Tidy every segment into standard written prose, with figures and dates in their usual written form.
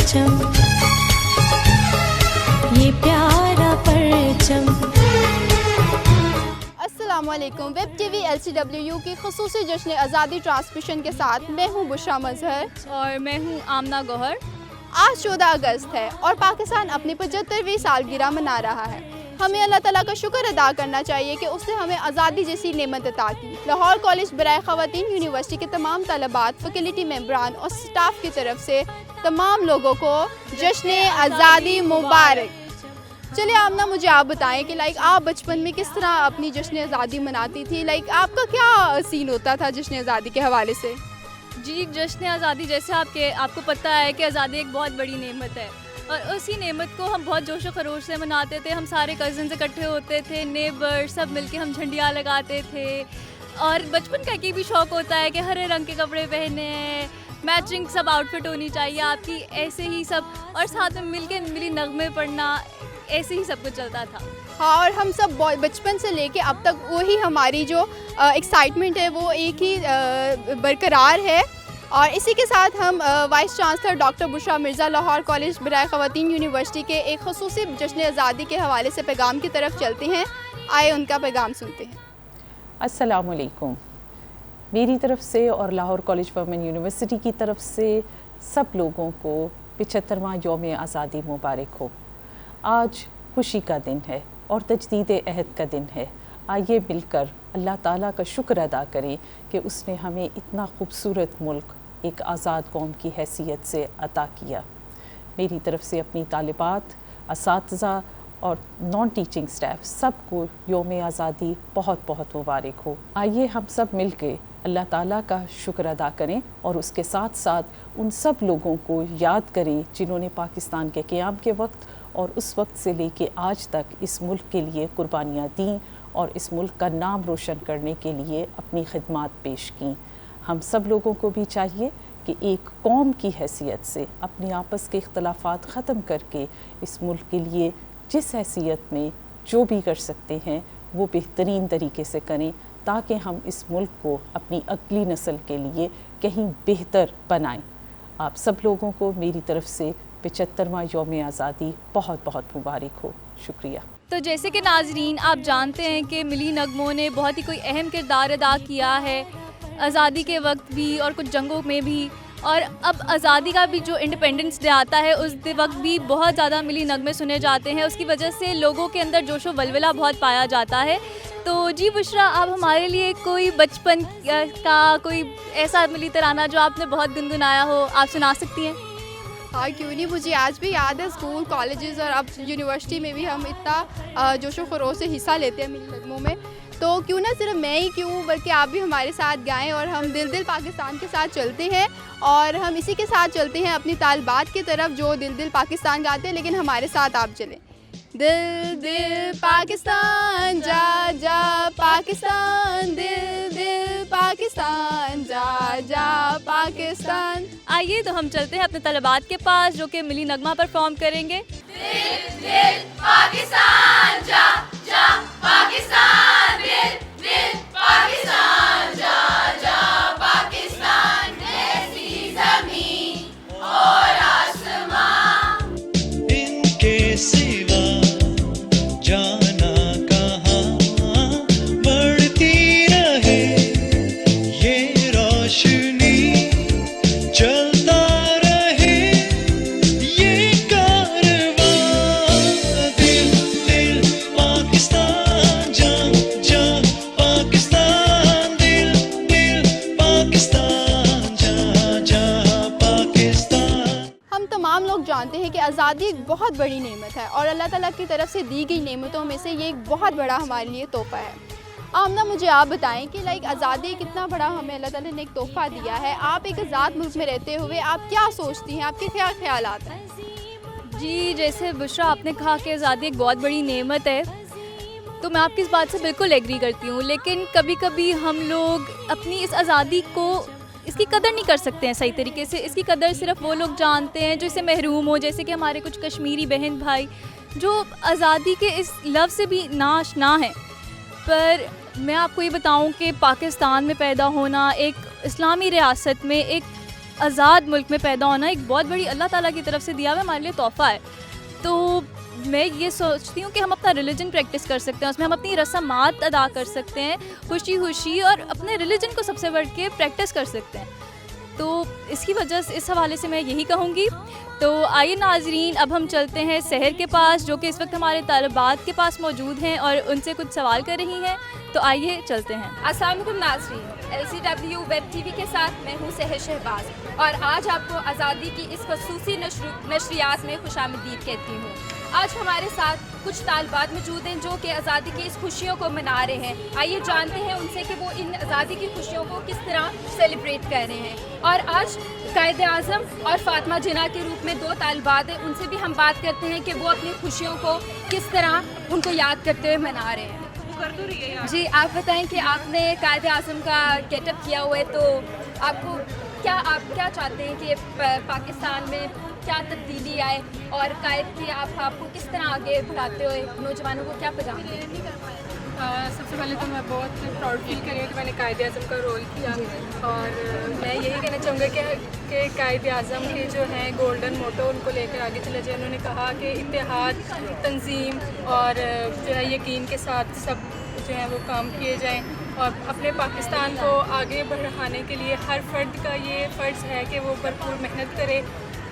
परचम, ये प्यारा परचम। अस्सलामुअलैकुम। वेब टीवी LCWU की ख़ुसूसी जश्न आज़ादी ट्रांसमिशन के साथ मैं हूँ बुशरा मजहर और मैं हूँ आमना गौहर। आज 14 अगस्त है और पाकिस्तान अपनी 75वीं सालगिरह मना रहा है। हमें अल्लाह ताला का शुक्र अदा करना चाहिए कि उसने हमें आज़ादी जैसी नेमत अता की। लाहौर कॉलेज बराए ख़वातीन यूनिवर्सिटी के तमाम तलबात, फैकल्टी मेंबरान और स्टाफ की तरफ से तमाम लोगों को जश्न आज़ादी मुबारक। चलिए आमना, मुझे आप बताएं कि आप बचपन में किस तरह अपनी जश्न आज़ादी मनाती थी। आपका क्या सीन होता था जश्न आज़ादी के हवाले से? जी, जश्न आज़ादी जैसे आपको पता है कि आज़ादी एक बहुत बड़ी नेमत है और उसी नेमत को हम बहुत जोश व खरोश से मनाते थे। हम सारे कज़न्स इकट्ठे होते थे, नेबर सब मिलके हम झंडियाँ लगाते थे। और बचपन का एक भी शौक़ होता है कि हरे रंग के कपड़े पहने, मैचिंग सब आउटफिट होनी चाहिए आपकी, ऐसे ही सब। और साथ में मिली नगमे पढ़ना, ऐसे ही सब कुछ चलता था। हाँ, और हम सब बचपन से लेके अब तक वही हमारी जो एक्साइटमेंट है वो एक ही बरकरार है। और इसी के साथ हम vice chancellor doctor Bushra Mirza Lahore college बराए ख़वातीन यूनिवर्सिटी के एक ख़ुसूसी जश्न आज़ादी के हवाले से पैगाम की तरफ चलते हैं। आए उनका पैगाम सुनते हैं। अस्सलाम वालेकुम। मेरी तरफ से और लाहौर कॉलेज वुमेन यूनिवर्सिटी की तरफ से सब लोगों को 75वां यौम आज़ादी मुबारक हो। आज खुशी का दिन है और तजदीद अहद का दिन है। आइए मिलकर अल्लाह ताला का शुक्र अदा करें कि उसने हमें इतना खूबसूरत मुल्क एक आज़ाद कौम की हैसियत से अता किया। मेरी तरफ से अपनी तालिबात, असातिज़ा और नॉन टीचिंग स्टाफ सबको यौम आज़ादी बहुत बहुत मुबारक हो। आइए हम सब मिल के अल्लाह ताला का शुक्र अदा करें और उसके साथ साथ उन सब लोगों को याद करें जिन्होंने पाकिस्तान के क़याम के वक्त और उस वक्त से लेके आज तक इस मुल्क के लिए कुर्बानियाँ दी और इस मुल्क का नाम रोशन करने के लिए अपनी खिदमात पेश की। हम सब लोगों को भी चाहिए कि एक कौम की हैसियत से अपनी आपस के इख्तलाफात ख़त्म करके इस मुल्क के लिए जिस हैसियत में जो भी कर सकते हैं वो बेहतरीन तरीके से करें, ताकि हम इस मुल्क को अपनी अगली नस्ल के लिए कहीं बेहतर बनाएं। आप सब लोगों को मेरी तरफ से 75वां यौम आज़ादी बहुत बहुत मुबारक हो। शुक्रिया। तो जैसे कि नाजरीन आप जानते हैं कि मिली नगमों ने बहुत ही कोई अहम किरदार अदा किया है आज़ादी के वक्त भी और कुछ जंगों में भी। और अब आज़ादी का भी जो इंडिपेंडेंस डे आता है उस वक्त भी बहुत ज़्यादा मिली नगमे सुने जाते हैं। उसकी वजह से लोगों के अंदर जोशो वलवला बहुत पाया जाता है। तो जी बुशरा, आप हमारे लिए कोई बचपन का कोई ऐसा मिली तराना जो आपने बहुत गुनगुनाया हो, आप सुना सकती हैं? हाँ, क्यों नहीं। मुझे आज भी याद है स्कूल, कॉलेजेस और अब यूनिवर्सिटी में भी हम इतना जोशो खरोश से हिस्सा लेते हैं मिली नगमों में। तो क्यों ना सिर्फ मैं ही क्यों बल्कि आप भी हमारे साथ गाएं और हम दिल दिल पाकिस्तान के साथ चलते हैं। और हम इसी के साथ चलते हैं अपनी तालबात की तरफ जो दिल दिल पाकिस्तान गाते हैं, लेकिन हमारे साथ आप चलें। दिल दिल पाकिस्तान जा जा पाकिस्तान, दिल दिल पाकिस्तान जा जा पाकिस्तान। आइए तो हम चलते हैं अपने तलबात के पास जो कि मिली नगमा परफॉर्म करेंगे। दिल दिल पाकिस्तान जा जा पाकिस्तान, दिल दिल पाकिस्तान जा जा पाकिस्तान, ऐसी ज़मीन और आसमां इनके सिवा जाना कहाँ, बढ़ती रहे ये रोशनी, चलता रहे ये कारवां, दिल दिल पाकिस्तान जा जा पाकिस्तान, दिल दिल पाकिस्तान जा जा पाकिस्तान। हम तमाम लोग जानते हैं कि आज़ादी एक बहुत बड़ी नेमत है और अल्लाह ताला की तरफ से दी गई नेमतों में से ये एक बहुत बड़ा हमारे लिए तोहफ़ा है। आमना, मुझे आप बताएं कि आज़ादी कितना बड़ा हमें अल्लाह ताला ने एक तोहफ़ा दिया है। आप एक आज़ाद मुल्क में रहते हुए आप क्या सोचती हैं, आपके क्या ख्यालात हैं? जी, जैसे बुशरा आपने कहा कि आज़ादी एक बहुत बड़ी नेमत है, तो मैं आपकी इस बात से बिल्कुल एग्री करती हूँ। लेकिन कभी कभी हम लोग अपनी इस आज़ादी को इसकी कदर नहीं कर सकते हैं सही तरीके से। इसकी कदर सिर्फ वो लोग जानते हैं जो इससे महरूम हो, जैसे कि हमारे कुछ कश्मीरी बहन भाई जो आज़ादी के इस लफ्ज़ से भी नाआशना हैं। पर मैं आपको ये बताऊं कि पाकिस्तान में पैदा होना, एक इस्लामी रियासत में, एक आज़ाद मुल्क में पैदा होना एक बहुत बड़ी अल्लाह ताला की तरफ से दिया हुआ हमारे लिए तोहफ़ा है। तो मैं ये सोचती हूँ कि हम अपना रिलीजन प्रैक्टिस कर सकते हैं, उसमें हम अपनी रस्मात अदा कर सकते हैं खुशी खुशी, और अपने रिलीजन को सबसे बढ़ के प्रैक्टिस कर सकते हैं। तो इसकी वजह से इस हवाले से मैं यही कहूँगी। तो आइए नाजरीन, अब हम चलते हैं शहर के पास, जो कि इस वक्त हमारे तालिबात के पास मौजूद हैं और उनसे कुछ सवाल कर रही हैं। तो आइए चलते हैं। अस्सलाम वालेकुम नाज़रीन, LCW वेब टीवी के साथ मैं हूँ सहर शहबाज और आज आपको आज़ादी की इस खसूसी नशरियात में खुशामदीद कहती हूँ। आज हमारे साथ कुछ तालिबात मौजूद हैं जो कि आज़ादी की इस खुशियों को मना रहे हैं। आइए जानते हैं उनसे कि वो इन आज़ादी की खुशियों को किस तरह सेलिब्रेट कर रहे हैं। और आज कायद आज़म और फातिमा जिना के रूप में 2 तालिबात हैं, उनसे भी हम बात करते हैं कि वो अपनी खुशियों को किस तरह उनको याद करते हुए मना रहे हैं। जी, आप बताएं कि आपने कायद आज़म का गेटअप किया हुआ है, तो आप क्या चाहते हैं कि पाकिस्तान में क्या तब्दीली आए और कायद की आपको किस तरह आगे बढ़ाते हुए नौजवानों को क्या पैगाम देंगे? सबसे पहले तो मैं बहुत प्राउड फील कर रही हूँ कि मैंने कायद आज़म का रोल किया, और मैं यही कहना चाहूँगा कि कायद आज़म के जो हैं गोल्डन मोटो उनको लेकर आगे चले जाए। उन्होंने कहा कि इत्तेहाद, तंजीम और जो है यकीन के साथ सब जो है वो काम किए जाएँ, और अपने पाकिस्तान को आगे बढ़ाने के लिए हर फर्द का ये फ़र्ज़ है कि वो भरपूर मेहनत करे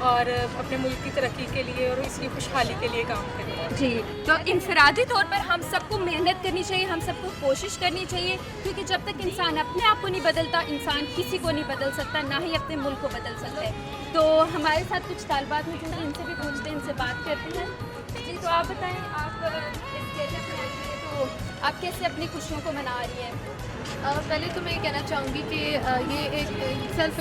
और अपने मुल्क की तरक्की के लिए और इसकी खुशहाली के लिए काम करें। जी, तो इनफरादी तौर पर हम सबको मेहनत करनी चाहिए, हम सबको कोशिश करनी चाहिए, क्योंकि जब तक इंसान अपने आप को नहीं बदलता, इंसान किसी को नहीं बदल सकता, ना ही अपने मुल्क को बदल सकता है। तो हमारे साथ कुछ तालिबात मौजूद हैं, इनसे भी पूछते हैं, इनसे बात करते हैं। जी, तो आप बताएं, आप इस गेटअप में आई हैं, तो आप कैसे अपनी खुशियों को मना रही हैं? पहले तो मैं ये कहना चाहूँगी कि ये एक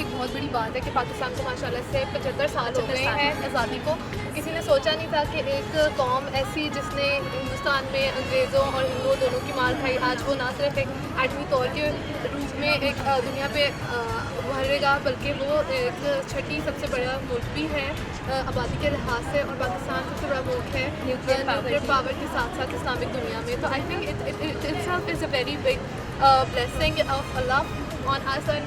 बहुत बड़ी बात है कि पाकिस्तान को माशाल्लाह से 75 साल हो गए हैं आज़ादी को। किसी ने सोचा नहीं था कि एक कौम ऐसी जिसने हिंदुस्तान में अंग्रेज़ों और हिंदुओं दोनों की मार खाई, आज वो ना सिर्फ एक एटमी तौर के रूप में एक दुनिया पे उभरेगा, बल्कि वो एक छठी सबसे बड़ा मुल्क भी है आबादी के लिहाज से, और पाकिस्तान सबसे बड़ा मुल्क है न्यूक्लियर पावर के साथ साथ इस्लामिक दुनिया में। तो I think it it's a very big blessing of Allah on us, and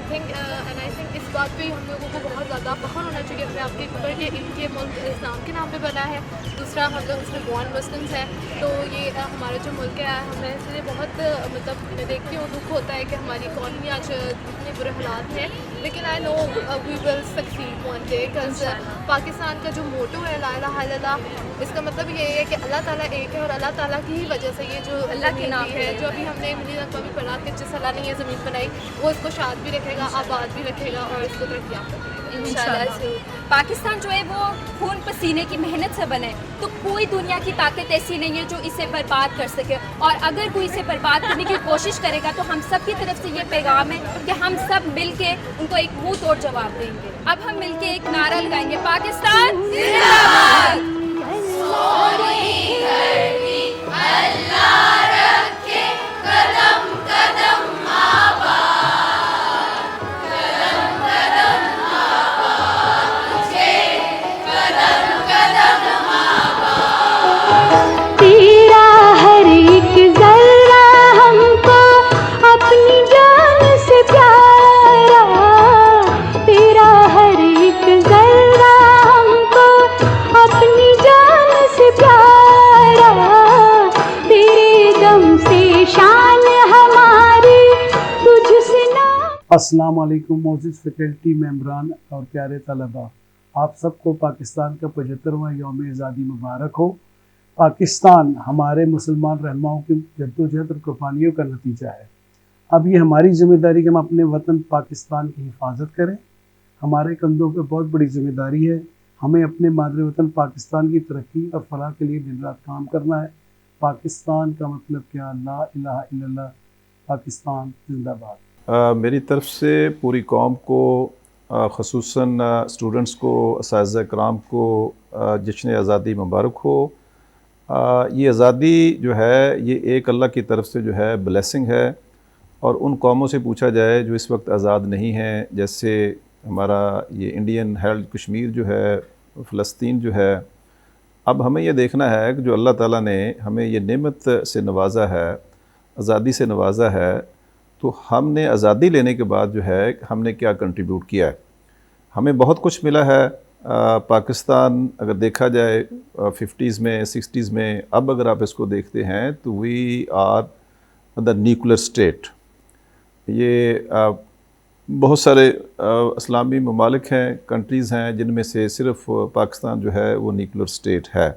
I think इस बात पे हम लोगों को बहुत ज़्यादा फख्र होना चाहिए अपने आप के ऊपर कि इनके मुल्क इस्लाम के नाम पे बना है। दूसरा, हम लोग इसमें बॉर्न मुस्लिम्स हैं, तो ये हमारा जो मुल्क है, हमें इसलिए बहुत मतलब मैं देखती हूँ दुख होता है कि हमारी इकॉनमी आज इतने बुरे हालात हैं, लेकिन I know we will succeed one day, because Pakistan का जो मोटो है ला इलाहा इल्लल्लाह, इसका मतलब ये है कि अल्लाह ताला एक है और अल्लाह ताला की ही वजह से ये जो अल्लाह के नाम है, जो अभी हमने मिली रकबा भी पढ़ा कि जिस अल्लाह ने ये ज़मीन बनाई वो इसको शाद भी रखेगा, आबाद भी रखेगा और इसको तरक्की करेगा इंशाल्लाह से। पाकिस्तान जो है वो खून पसीने की मेहनत से बने, तो कोई दुनिया की ताकत ऐसी नहीं है जो इसे बर्बाद कर सके, और अगर कोई इसे बर्बाद करने की कोशिश करेगा तो हम सब की तरफ से ये पैगाम है कि हम सब मिल के उनको एक मुंह तोड़ जवाब देंगे। अब हम मिल के एक नारा लगाएंगे, पाकिस्तान जिंदाबाद। तेरा हर एक जर्रा हमको अपनी जान से प्यारा, तेरा हर एक जर्रा हमको अपनी जान से प्यारा, तेरे दम से शान हमारी तुझसे ना। अस्सलाम वालेकुम मोअज़्ज़िज़ फैकल्टी मेंबरान और प्यारे तलबा, आप सबको पाकिस्तान का 75वां यौम आज़ादी मुबारक हो। पाकिस्तान हमारे मुसलमान रहनुमाओं की जद्दोजहद और कुर्बानियों का नतीजा है। अब ये हमारी ज़िम्मेदारी कि हम अपने वतन पाकिस्तान की हिफाजत करें। हमारे कंधों पर बहुत बड़ी ज़िम्मेदारी है, हमें अपने मादरे वतन पाकिस्तान की तरक्की और फलाह के लिए दिन रात काम करना है। पाकिस्तान का मतलब क्या? ला इलाहा इल्लल्लाह, पाकिस्तान जिंदाबाद। मेरी तरफ से पूरी कौम को, ख़ुसूसन स्टूडेंट्स को, असातिज़ा कराम को जश्न आज़ादी मुबारक हो। ये आज़ादी जो है ये एक अल्लाह की तरफ से जो है ब्लेसिंग है, और उन कौमों से पूछा जाए जो इस वक्त आज़ाद नहीं हैं, जैसे हमारा ये इंडियन हेल्ड कश्मीर जो है, फ़लस्तीन जो है, अब हमें ये देखना है कि जो अल्लाह ताला ने हमें ये नेमत से नवाजा है, आज़ादी से नवाजा है, तो हमने आज़ादी लेने के बाद जो है हमने क्या कंट्रीब्यूट किया है। हमें बहुत कुछ मिला है। पाकिस्तान अगर देखा जाए 50s में 60s में, अब अगर आप इसको देखते हैं तो we are the nuclear state. ये बहुत सारे इस्लामी ममालिक हैं, कंट्रीज़ हैं, जिनमें से सिर्फ पाकिस्तान जो है वो न्यूक्लियर स्टेट है।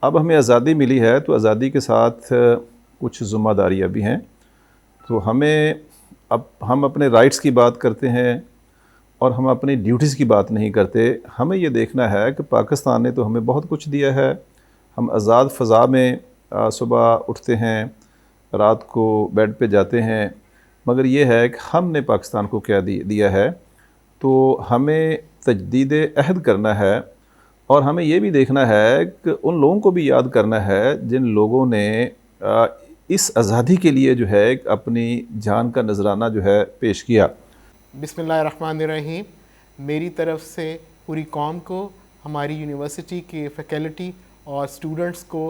अब हमें आज़ादी मिली है तो आज़ादी के साथ कुछ ज़िम्मेदारियाँ भी हैं। तो हमें अब हम अपने राइट्स की बात करते हैं और हम अपनी ड्यूटीज़ की बात नहीं करते। हमें ये देखना है कि पाकिस्तान ने तो हमें बहुत कुछ दिया है। हम आज़ाद फ़ज़ा में सुबह उठते हैं, रात को बेड पे जाते हैं, मगर ये है कि हमने पाकिस्तान को क्या दिया है। तो हमें तजदीद अहद करना है और हमें ये भी देखना है कि उन लोगों को भी याद करना है जिन लोगों ने इस आज़ादी के लिए जो है अपनी जान का नजराना जो है पेश किया। बिस्मिल्लाहिर्रहमानिर्रहीम। मेरी तरफ़ से पूरी कौम को, हमारी यूनिवर्सिटी के फ़ैकल्टी और स्टूडेंट्स को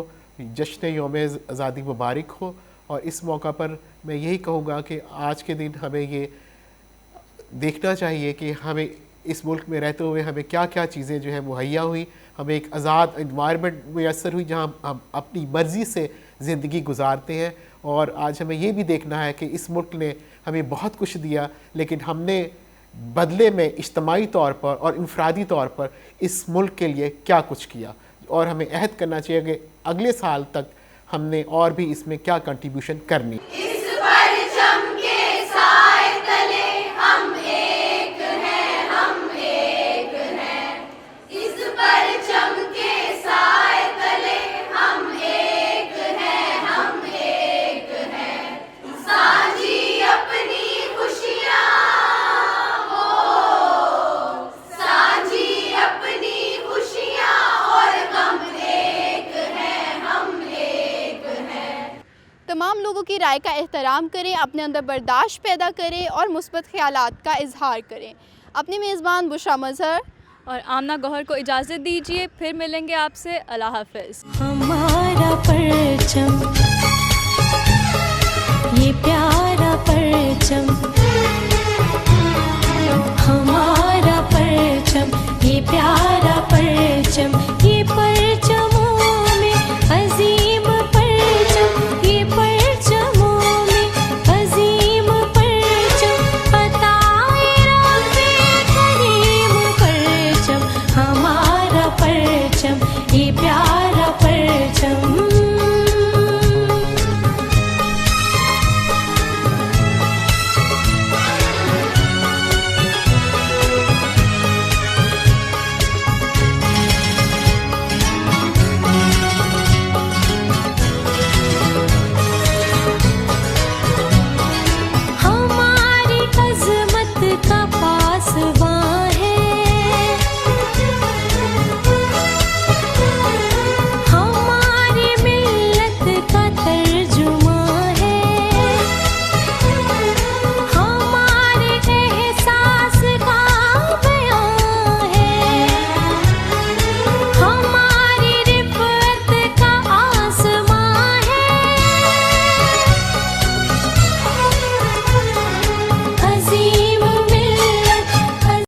जश्न यौम आज़ादी मुबारक हो। और इस मौका पर मैं यही कहूँगा कि आज के दिन हमें ये देखना चाहिए कि हमें इस मुल्क में रहते हुए हमें क्या क्या चीज़ें जो है मुहैया हुई। हमें एक आज़ाद इन्वायरमेंट मैसर हुई जहाँ हम अपनी मर्ज़ी से ज़िंदगी गुजारते हैं। और आज हमें ये भी देखना है कि इस मुल्क ने हमें बहुत कुछ दिया, लेकिन हमने बदले में इज्तमाही तौर पर और इनफरादी तौर पर इस मुल्क के लिए क्या कुछ किया। और हमें अहद करना चाहिए कि अगले साल तक हमने और भी इसमें क्या कंट्रीब्यूशन करनी। तमाम लोगों की राय का एहतराम करें, अपने अंदर बर्दाश्त पैदा करें और मुस्बत ख़यालात का इजहार करें। अपनी मेज़बान बुशरा मज़हर और आमना गौहर को इजाज़त दीजिए। फिर मिलेंगे आपसे। अल्लाह हाफ़िज़। हमारा परचम, ये प्यारा परचम।